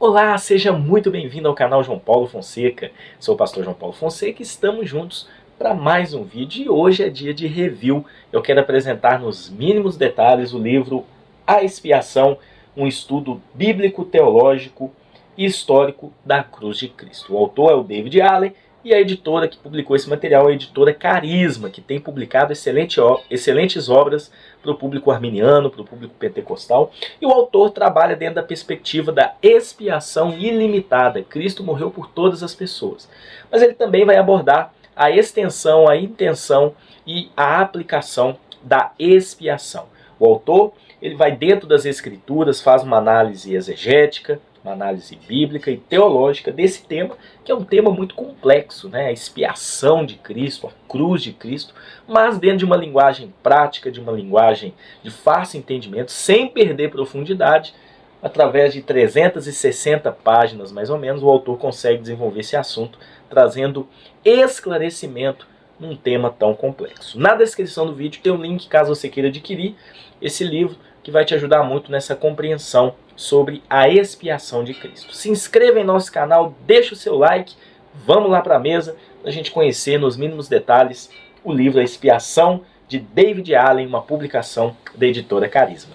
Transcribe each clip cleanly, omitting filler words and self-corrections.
Olá, seja muito bem-vindo ao canal João Paulo Fonseca. Sou o pastor João Paulo Fonseca e estamos juntos para mais um vídeo. E hoje é dia de review. Eu quero apresentar nos mínimos detalhes o livro A Expiação, um estudo bíblico, teológico e histórico da cruz de Cristo. O autor é o David Allen e a editora que publicou esse material é a editora Carisma, que tem publicado excelentes obras para o público arminiano, para o público pentecostal. E o autor trabalha dentro da perspectiva da expiação ilimitada. Cristo morreu por todas as pessoas. Mas ele também vai abordar a extensão, a intenção e a aplicação da expiação. O autor ele vai dentro das escrituras, faz uma análise exegética, uma análise bíblica e teológica desse tema, que é um tema muito complexo, né? A expiação de Cristo, a cruz de Cristo, mas dentro de uma linguagem prática, de uma linguagem de fácil entendimento, sem perder profundidade. Através de 360 páginas, mais ou menos, o autor consegue desenvolver esse assunto, trazendo esclarecimento num tema tão complexo. Na descrição do vídeo tem um link, caso você queira adquirir esse livro, que vai te ajudar muito nessa compreensão sobre a expiação de Cristo. Se inscreva em nosso canal, deixa o seu like, vamos lá para a mesa, para a gente conhecer nos mínimos detalhes o livro A Expiação, de David Allen, uma publicação da editora Carisma.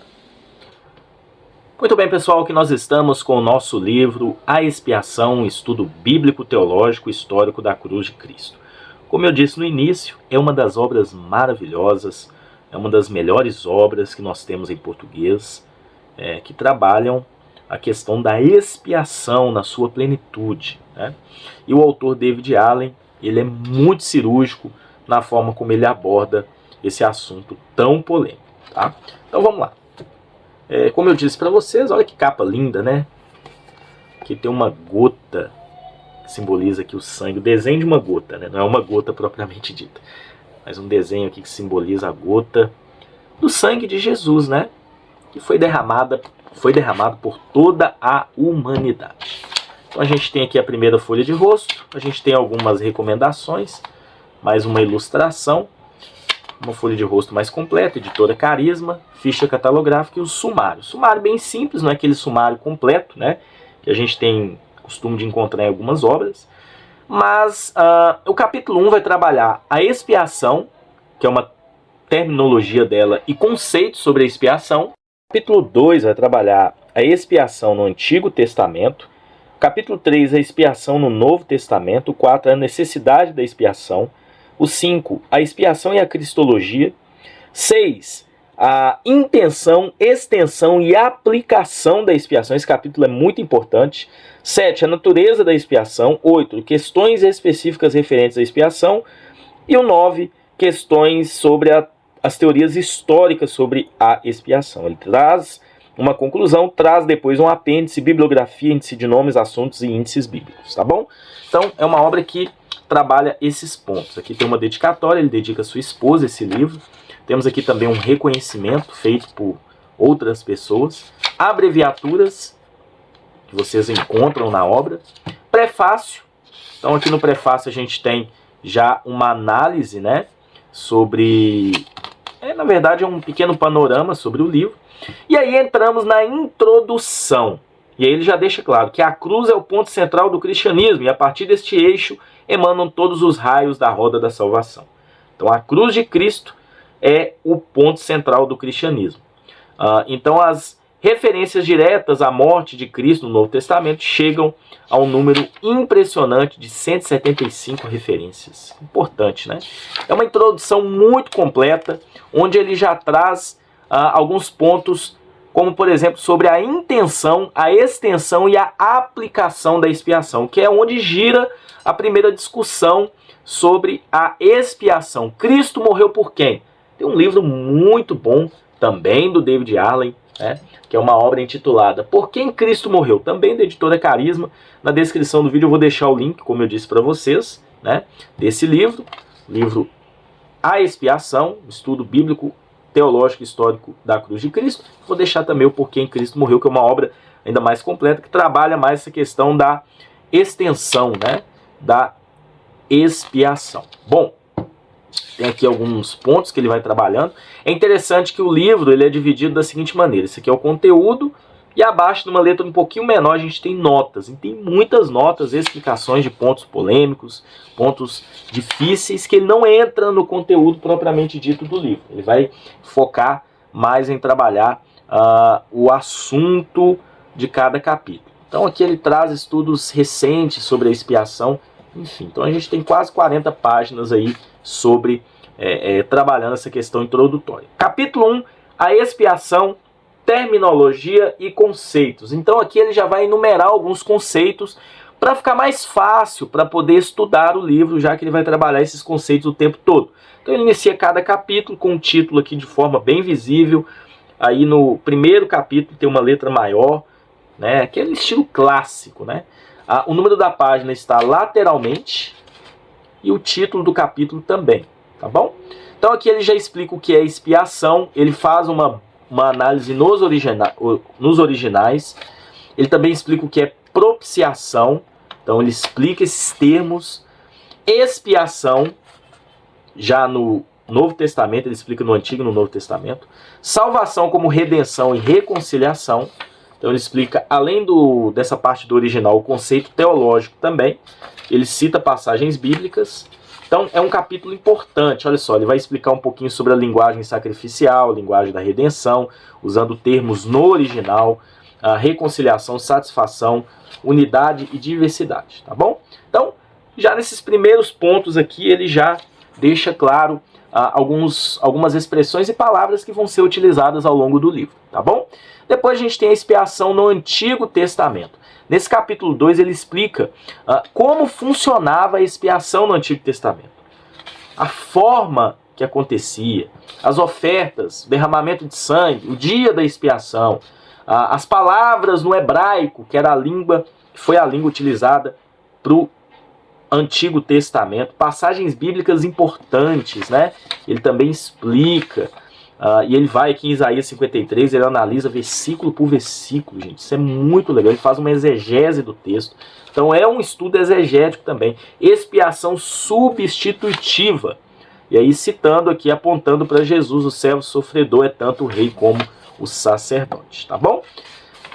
Muito bem, pessoal, que nós estamos com o nosso livro A Expiação, um estudo bíblico, teológico, histórico da cruz de Cristo. Como eu disse no início, é uma das obras maravilhosas, é uma das melhores obras que nós temos em português, que trabalham a questão da expiação na sua plenitude, né? E o autor David Allen, ele é muito cirúrgico na forma como ele aborda esse assunto tão polêmico, tá? Então vamos lá. Como eu disse para vocês, olha que capa linda, né? Aqui tem uma gota que simboliza aqui o sangue, o desenho de uma gota, né? Não é uma gota propriamente dita, mas um desenho aqui que simboliza a gota do sangue de Jesus, né? Que foi derramado por toda a humanidade. Então a gente tem aqui a primeira folha de rosto, a gente tem algumas recomendações, mais uma ilustração, uma folha de rosto mais completa, editora Carisma, ficha catalográfica e o sumário. Sumário bem simples, não é aquele sumário completo, né? Que a gente tem costume de encontrar em algumas obras. Mas o capítulo 1 vai trabalhar a expiação, que é uma terminologia dela e conceitos sobre a expiação. O capítulo 2 vai trabalhar a expiação no Antigo Testamento. O capítulo 3, a expiação no Novo Testamento. O 4, a necessidade da expiação. O 5, a expiação e a cristologia. 6, a intenção, extensão e aplicação da expiação. Esse capítulo é muito importante. 7, a natureza da expiação. 8, questões específicas referentes à expiação. E o 9, questões sobre as teorias históricas sobre a expiação. Ele traz uma conclusão, traz depois um apêndice, bibliografia, índice de nomes, assuntos e índices bíblicos, tá bom? Então, é uma obra que trabalha esses pontos. Aqui tem uma dedicatória, ele dedica a sua esposa esse livro. Temos aqui também um reconhecimento feito por outras pessoas. Abreviaturas, que vocês encontram na obra. Prefácio. Então, aqui no prefácio a gente tem já uma análise, né, sobre... na verdade, é um pequeno panorama sobre o livro. E aí entramos na introdução. E aí ele já deixa claro que a cruz é o ponto central do cristianismo. E a partir deste eixo emanam todos os raios da roda da salvação. Então a cruz de Cristo é o ponto central do cristianismo. Então as referências diretas à morte de Cristo no Novo Testamento chegam a um número impressionante de 175 referências. Importante, né? É uma introdução muito completa, onde ele já traz alguns pontos, como por exemplo, sobre a intenção, a extensão e a aplicação da expiação, que é onde gira a primeira discussão sobre a expiação. Cristo morreu por quem? Tem um livro muito bom, também do David Allen, né, que é uma obra intitulada Por Quem Cristo Morreu, também da editora Carisma. Na descrição do vídeo eu vou deixar o link, como eu disse para vocês, né, desse livro A Expiação, estudo bíblico, teológico e histórico da cruz de Cristo. Vou deixar também o Por Quem Cristo Morreu, que é uma obra ainda mais completa, que trabalha mais essa questão da extensão, né, da expiação. Bom, tem aqui alguns pontos que ele vai trabalhando. É interessante que o livro ele é dividido da seguinte maneira. Esse aqui é o conteúdo E abaixo, numa letra um pouquinho menor, a gente tem notas. E tem muitas notas, explicações de pontos polêmicos, pontos difíceis, que ele não entra no conteúdo propriamente dito do livro. Ele vai focar mais em trabalhar o assunto de cada capítulo. Então aqui ele traz estudos recentes sobre a expiação. Enfim, então a gente tem quase 40 páginas aí sobre trabalhando essa questão introdutória. Capítulo 1, a expiação, terminologia e conceitos. Então aqui ele já vai enumerar alguns conceitos para ficar mais fácil para poder estudar o livro, já que ele vai trabalhar esses conceitos o tempo todo. Então ele inicia cada capítulo com um título aqui de forma bem visível. Aí no primeiro capítulo tem uma letra maior, né? Aquele estilo clássico, né? O número da página está lateralmente e o título do capítulo também, tá bom? Então aqui ele já explica o que é expiação, ele faz uma análise nos originais, ele também explica o que é propiciação, então ele explica esses termos, expiação, já no Novo Testamento, ele explica no Antigo e no Novo Testamento, salvação como redenção e reconciliação, então ele explica, além dessa parte do original, o conceito teológico também, ele cita passagens bíblicas. Então é um capítulo importante, olha só, ele vai explicar um pouquinho sobre a linguagem sacrificial, a linguagem da redenção, usando termos no original, a reconciliação, satisfação, unidade e diversidade, tá bom? Então, já nesses primeiros pontos aqui, ele já deixa claro algumas expressões e palavras que vão ser utilizadas ao longo do livro, tá bom? Depois a gente tem a expiação no Antigo Testamento. Nesse capítulo 2 ele explica como funcionava a expiação no Antigo Testamento. A forma que acontecia, as ofertas, o derramamento de sangue, o dia da expiação, as palavras no hebraico, que era foi a língua utilizada para o Antigo Testamento, passagens bíblicas importantes, né? Ele também explica. E ele vai aqui em Isaías 53, ele analisa versículo por versículo, gente. Isso é muito legal, ele faz uma exegese do texto. Então é um estudo exegético também. Expiação substitutiva. E aí citando aqui, apontando para Jesus, o servo sofredor é tanto o rei como o sacerdote, tá bom?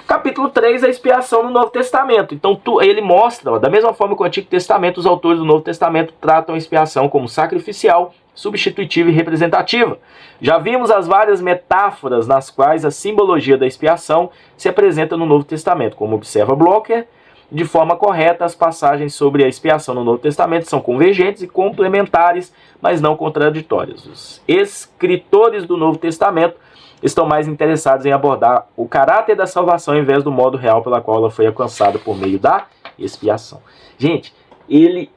Capítulo 3, a expiação no Novo Testamento. Então ele mostra, da mesma forma que o Antigo Testamento, os autores do Novo Testamento tratam a expiação como sacrificial, substitutiva e representativa. Já vimos as várias metáforas nas quais a simbologia da expiação se apresenta no Novo Testamento. Como observa Blocher, de forma correta, as passagens sobre a expiação no Novo Testamento são convergentes e complementares, mas não contraditórias. Os escritores do Novo Testamento estão mais interessados em abordar o caráter da salvação ao invés do modo real pela qual ela foi alcançada por meio da expiação. Gente, ele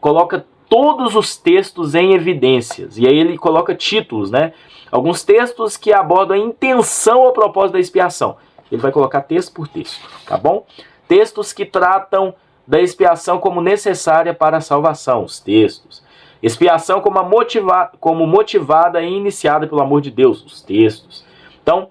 coloca todos os textos em evidências, e aí ele coloca títulos, né? Alguns textos que abordam a intenção ou propósito da expiação. Ele vai colocar texto por texto, tá bom? Textos que tratam da expiação como necessária para a salvação, os textos. Expiação como motivada e iniciada pelo amor de Deus, os textos. Então,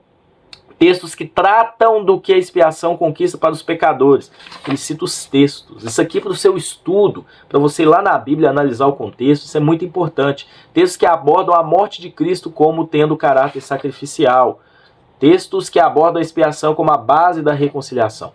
textos que tratam do que a expiação conquista para os pecadores. Ele cita os textos. Isso aqui para o seu estudo, para você ir lá na Bíblia analisar o contexto, isso é muito importante. Textos que abordam a morte de Cristo como tendo caráter sacrificial. Textos que abordam a expiação como a base da reconciliação.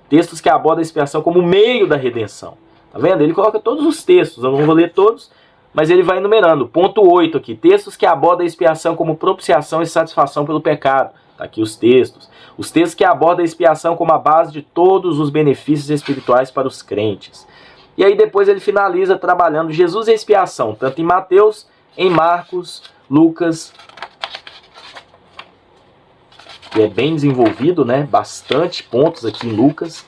Textos que abordam a expiação como meio da redenção. Tá vendo? Ele coloca todos os textos, eu não vou ler todos, mas ele vai enumerando. Ponto 8 aqui, textos que abordam a expiação como propiciação e satisfação pelo pecado. Tá aqui os textos. Os textos que abordam a expiação como a base de todos os benefícios espirituais para os crentes. E aí depois ele finaliza trabalhando Jesus e a expiação, tanto em Mateus, em Marcos, Lucas, que é bem desenvolvido, né? Bastante pontos aqui em Lucas,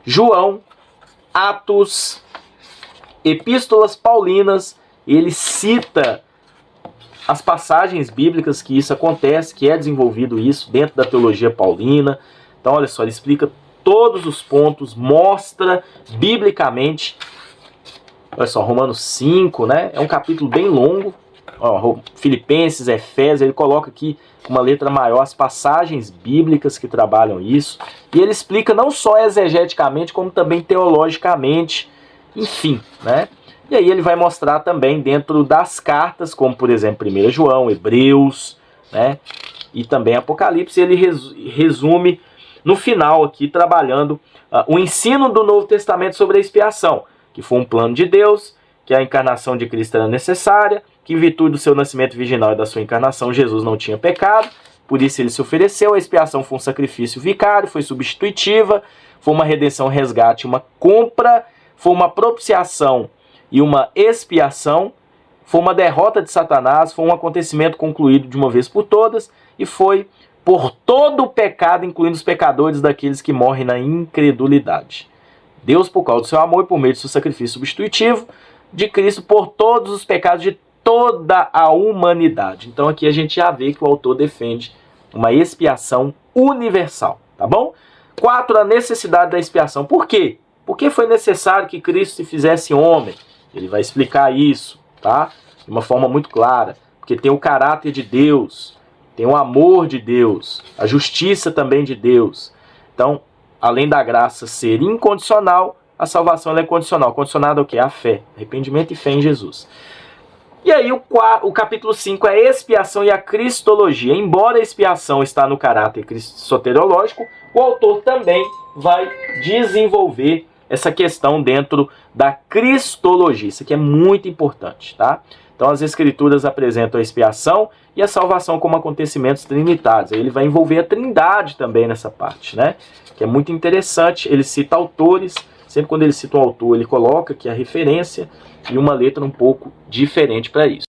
João, Atos, Epístolas Paulinas. Ele cita as passagens bíblicas que isso acontece, que é desenvolvido isso dentro da teologia paulina. Então, olha só, ele explica todos os pontos, mostra biblicamente. Olha só, Romanos 5, né? É um capítulo bem longo. Ó, Filipenses, Efésios, ele coloca aqui com uma letra maior as passagens bíblicas que trabalham isso. E ele explica não só exegeticamente, como também teologicamente, enfim, né? E aí ele vai mostrar também dentro das cartas, como por exemplo 1 João, Hebreus, né? E também Apocalipse, ele resume no final aqui trabalhando o ensino do Novo Testamento sobre a expiação, que foi um plano de Deus, que a encarnação de Cristo era necessária, que em virtude do seu nascimento virginal e da sua encarnação, Jesus não tinha pecado, por isso ele se ofereceu, a expiação foi um sacrifício vicário, foi substitutiva, foi uma redenção, resgate, uma compra, foi uma propiciação e uma expiação, foi uma derrota de Satanás, foi um acontecimento concluído de uma vez por todas, e foi por todo o pecado, incluindo os pecadores daqueles que morrem na incredulidade. Deus, por causa do seu amor e por meio do seu sacrifício substitutivo de Cristo, por todos os pecados de toda a humanidade. Então aqui a gente já vê que o autor defende uma expiação universal, tá bom? 4, a necessidade da expiação. Por quê? Porque foi necessário que Cristo se fizesse homem. Ele vai explicar isso, tá? De uma forma muito clara. Porque tem o caráter de Deus, tem o amor de Deus, a justiça também de Deus. Então, além da graça ser incondicional, a salvação ela é condicional. Condicionada ao quê? A fé, arrependimento e fé em Jesus. E aí o capítulo 5 é a expiação e a cristologia. Embora a expiação está no caráter soteriológico, o autor também vai desenvolver essa questão dentro da cristologia. Isso aqui é muito importante, tá? Então as escrituras apresentam a expiação e a salvação como acontecimentos trinitários. Aí ele vai envolver a trindade também nessa parte, né? Que é muito interessante. Ele cita autores. Sempre quando ele cita um autor, ele coloca aqui a referência e uma letra um pouco diferente para isso.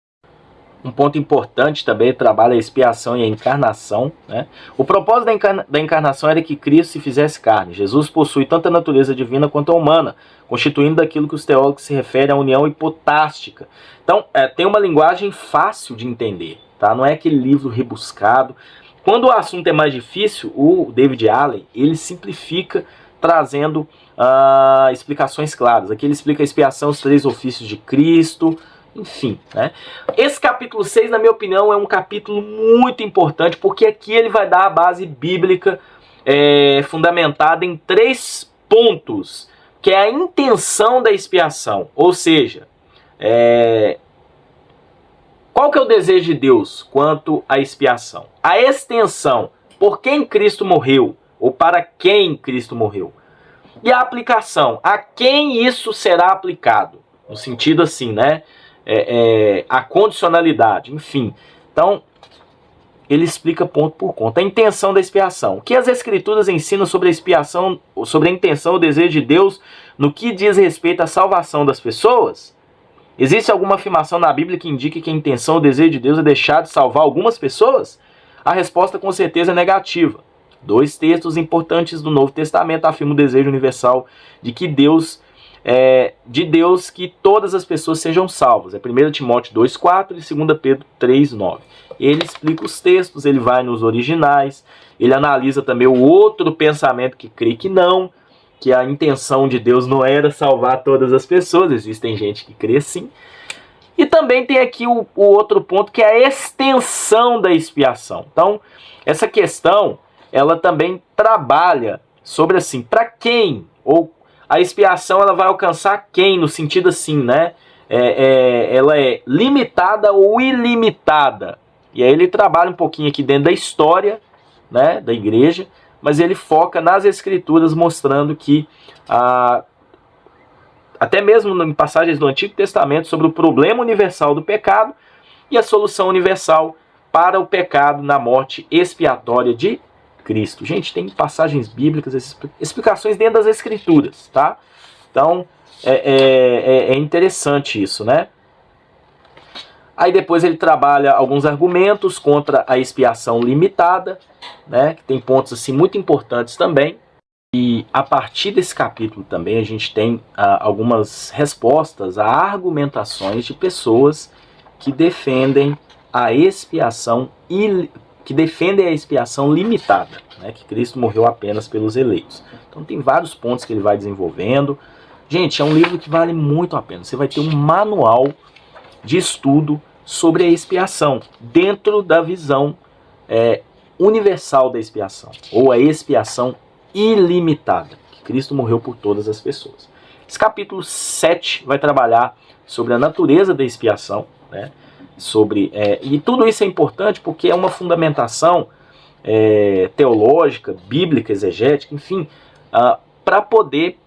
Um ponto importante também, trabalha a expiação e a encarnação, né? O propósito da encarnação era que Cristo se fizesse carne. Jesus possui tanto a natureza divina quanto a humana, constituindo daquilo que os teólogos se referem à união hipotástica. Então, tem uma linguagem fácil de entender, tá? Não é aquele livro rebuscado. Quando o assunto é mais difícil, o David Allen, ele simplifica trazendo explicações claras. Aqui ele explica a expiação, os 3 ofícios de Cristo, enfim, né? Esse capítulo 6, na minha opinião, é um capítulo muito importante, porque aqui ele vai dar a base bíblica fundamentada em 3 pontos, que é a intenção da expiação, ou seja, qual que é o desejo de Deus quanto à expiação? A extensão, por quem Cristo morreu, ou para quem Cristo morreu. E a aplicação, a quem isso será aplicado? No sentido assim, né? A condicionalidade, enfim. Então, ele explica ponto por ponto. A intenção da expiação. O que as escrituras ensinam sobre a expiação, sobre a intenção, o desejo de Deus, no que diz respeito à salvação das pessoas? Existe alguma afirmação na Bíblia que indique que a intenção, o desejo de Deus é deixar de salvar algumas pessoas? A resposta com certeza é negativa. 2 textos importantes do Novo Testamento afirmam o desejo universal de Deus que todas as pessoas sejam salvas. É 1 Timóteo 2,4 e 2 Pedro 3,9. Ele explica os textos, ele vai nos originais, ele analisa também o outro pensamento que crê que não, que a intenção de Deus não era salvar todas as pessoas, existem gente que crê sim. E também tem aqui o outro ponto, que é a extensão da expiação. Então, essa questão, ela também trabalha sobre assim, para quem? Ou a expiação ela vai alcançar quem? No sentido assim, né? Ela é limitada ou ilimitada. E aí ele trabalha um pouquinho aqui dentro da história, né, da igreja, mas ele foca nas escrituras mostrando que até mesmo em passagens do Antigo Testamento sobre o problema universal do pecado e a solução universal para o pecado na morte expiatória de Cristo. Gente, tem passagens bíblicas, explicações dentro das escrituras, tá? Então, é interessante isso, né? Aí depois ele trabalha alguns argumentos contra a expiação limitada, né? Que tem pontos assim muito importantes também. E a partir desse capítulo também a gente tem algumas respostas a argumentações de pessoas que defendem a expiação limitada, né? Que Cristo morreu apenas pelos eleitos. Então tem vários pontos que ele vai desenvolvendo. Gente, é um livro que vale muito a pena. Você vai ter um manual de estudo sobre a expiação, dentro da visão universal da expiação, ou a expiação ilimitada, que Cristo morreu por todas as pessoas. Esse capítulo 7 vai trabalhar sobre a natureza da expiação, né? E tudo isso é importante porque é uma fundamentação teológica, bíblica, exegética, enfim, para poder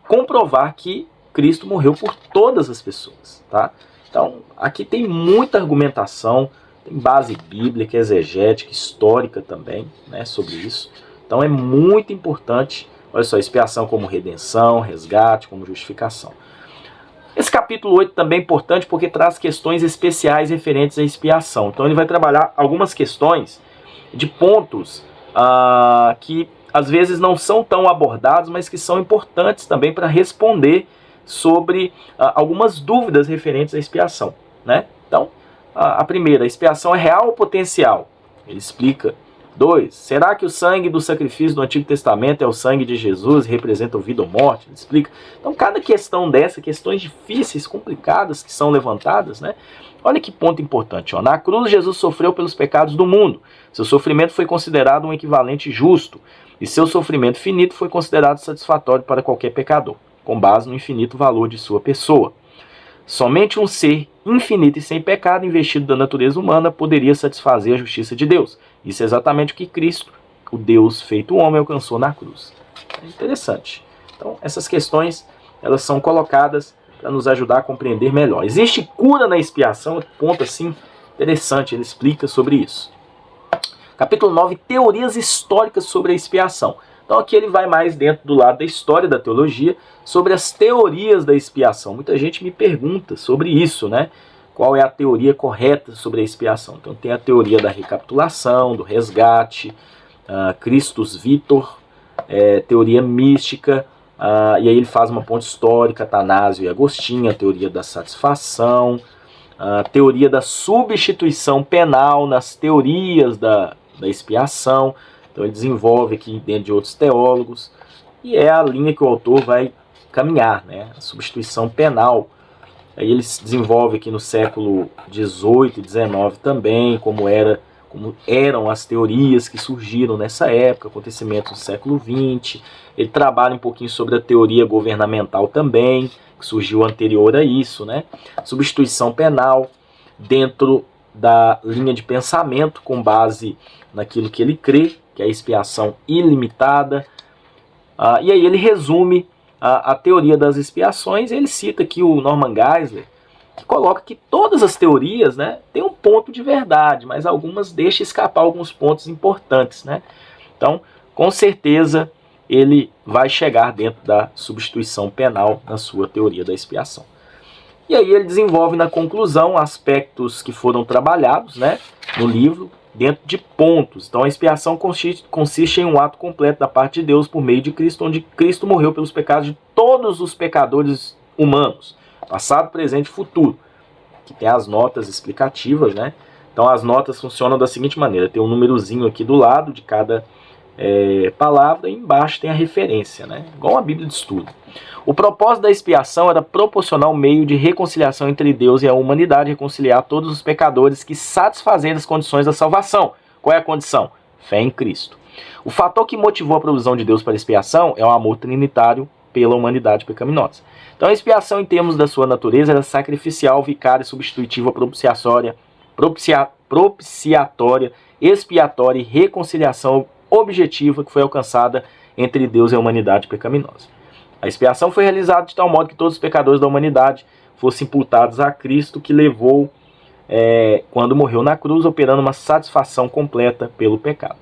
comprovar que Cristo morreu por todas as pessoas, tá? Então, aqui tem muita argumentação, tem base bíblica, exegética, histórica também, né, sobre isso. Então é muito importante, olha só, expiação como redenção, resgate, como justificação. Esse capítulo 8 também é importante porque traz questões especiais referentes à expiação. Então ele vai trabalhar algumas questões de pontos que às vezes não são tão abordados, mas que são importantes também para responder sobre algumas dúvidas referentes à expiação, né? Então, a primeira, a expiação é real ou potencial? Ele explica. 2. Será que o sangue do sacrifício do Antigo Testamento é o sangue de Jesus e representa vida ou morte? Ele explica. Então, cada questão dessa, questões difíceis, complicadas que são levantadas, né? Olha que ponto importante. Ó. Na cruz, Jesus sofreu pelos pecados do mundo. Seu sofrimento foi considerado um equivalente justo. E seu sofrimento finito foi considerado satisfatório para qualquer pecador, com base no infinito valor de sua pessoa. Somente um ser infinito e sem pecado, investido da natureza humana, poderia satisfazer a justiça de Deus. Isso é exatamente o que Cristo, o Deus feito homem, alcançou na cruz. É interessante. Então, essas questões, elas são colocadas para nos ajudar a compreender melhor. Existe cura na expiação? Ponto assim interessante, ele explica sobre isso. Capítulo 9, teorias históricas sobre a expiação. Então aqui ele vai mais dentro do lado da história da teologia, sobre as teorias da expiação. Muita gente me pergunta sobre isso, né? Qual é a teoria correta sobre a expiação? Então tem a teoria da recapitulação, do resgate, Christus Victor, teoria mística, e aí ele faz uma ponte histórica, Atanásio e Agostinho, a teoria da satisfação, a teoria da substituição penal nas teorias da expiação. Então ele desenvolve aqui dentro de outros teólogos, e é a linha que o autor vai caminhar, né? A substituição penal. Aí ele se desenvolve aqui no século XVIII e XIX também, como eram as teorias que surgiram nessa época, acontecimentos do século XX. Ele trabalha um pouquinho sobre a teoria governamental também, que surgiu anterior a isso, né? Substituição penal dentro da linha de pensamento, com base naquilo que ele crê, que é a expiação ilimitada. E aí ele resume a teoria das expiações, e ele cita aqui o Norman Geisler, que coloca que todas as teorias, né, têm um ponto de verdade, mas algumas deixam escapar alguns pontos importantes, né? Então, com certeza, ele vai chegar dentro da substituição penal na sua teoria da expiação. E aí ele desenvolve na conclusão aspectos que foram trabalhados, né, no livro, dentro de pontos. Então a expiação consiste em um ato completo da parte de Deus por meio de Cristo, onde Cristo morreu pelos pecados de todos os pecadores humanos, passado, presente e futuro, que tem as notas explicativas, né? Então as notas funcionam da seguinte maneira: tem um númerozinho aqui do lado de cada palavra, e embaixo tem a referência, né? Igual a Bíblia de estudo. O propósito da expiação era proporcionar um meio de reconciliação entre Deus e a humanidade, reconciliar todos os pecadores que satisfazerem as condições da salvação. Qual é a condição? Fé em Cristo. O fator que motivou a provisão de Deus para a expiação é o amor trinitário pela humanidade pecaminosa. Então a expiação, em termos da sua natureza, era sacrificial, vicária, substitutiva, propiciatória, expiatória e reconciliação objetiva que foi alcançada entre Deus e a humanidade pecaminosa. A expiação foi realizada de tal modo que todos os pecadores da humanidade fossem imputados a Cristo, que levou, quando morreu na cruz, operando uma satisfação completa pelo pecado.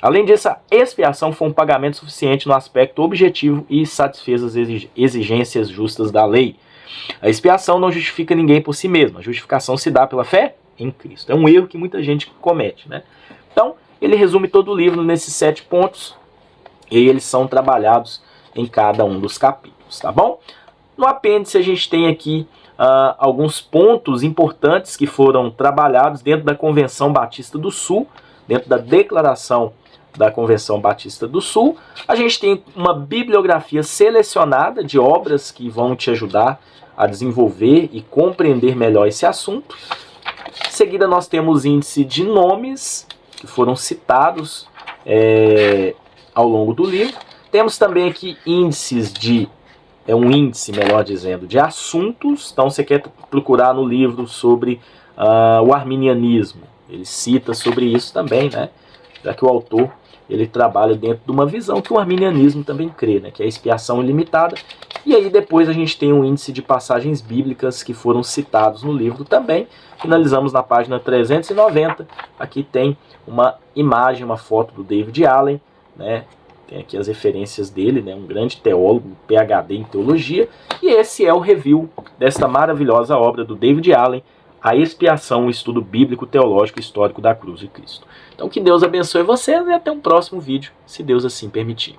Além disso, a expiação foi um pagamento suficiente no aspecto objetivo e satisfez as exigências justas da lei. A expiação não justifica ninguém por si mesma. A justificação se dá pela fé em Cristo. É um erro que muita gente comete, né? Então, ele resume todo o livro nesses 7 pontos, e eles são trabalhados em cada um dos capítulos, tá bom? No apêndice a gente tem aqui alguns pontos importantes que foram trabalhados dentro da Convenção Batista do Sul, dentro da declaração da Convenção Batista do Sul. A gente tem uma bibliografia selecionada de obras que vão te ajudar a desenvolver e compreender melhor esse assunto. Em seguida nós temos índice de nomes que foram citados ao longo do livro. Temos também aqui índices um índice, melhor dizendo, de assuntos. Então você quer procurar no livro sobre o arminianismo, ele cita sobre isso também, né? já que o autor ele trabalha dentro de uma visão que o arminianismo também crê, né, que é a expiação ilimitada. E aí depois a gente tem um índice de passagens bíblicas que foram citados no livro também. Finalizamos na página 390. Aqui tem uma imagem, uma foto do David Allen, né? Tem aqui as referências dele, né? Um grande teólogo, PhD em teologia. E esse é o review desta maravilhosa obra do David Allen, A Expiação, o estudo bíblico, teológico e histórico da cruz de Cristo. Então que Deus abençoe vocês e até um próximo vídeo, se Deus assim permitir.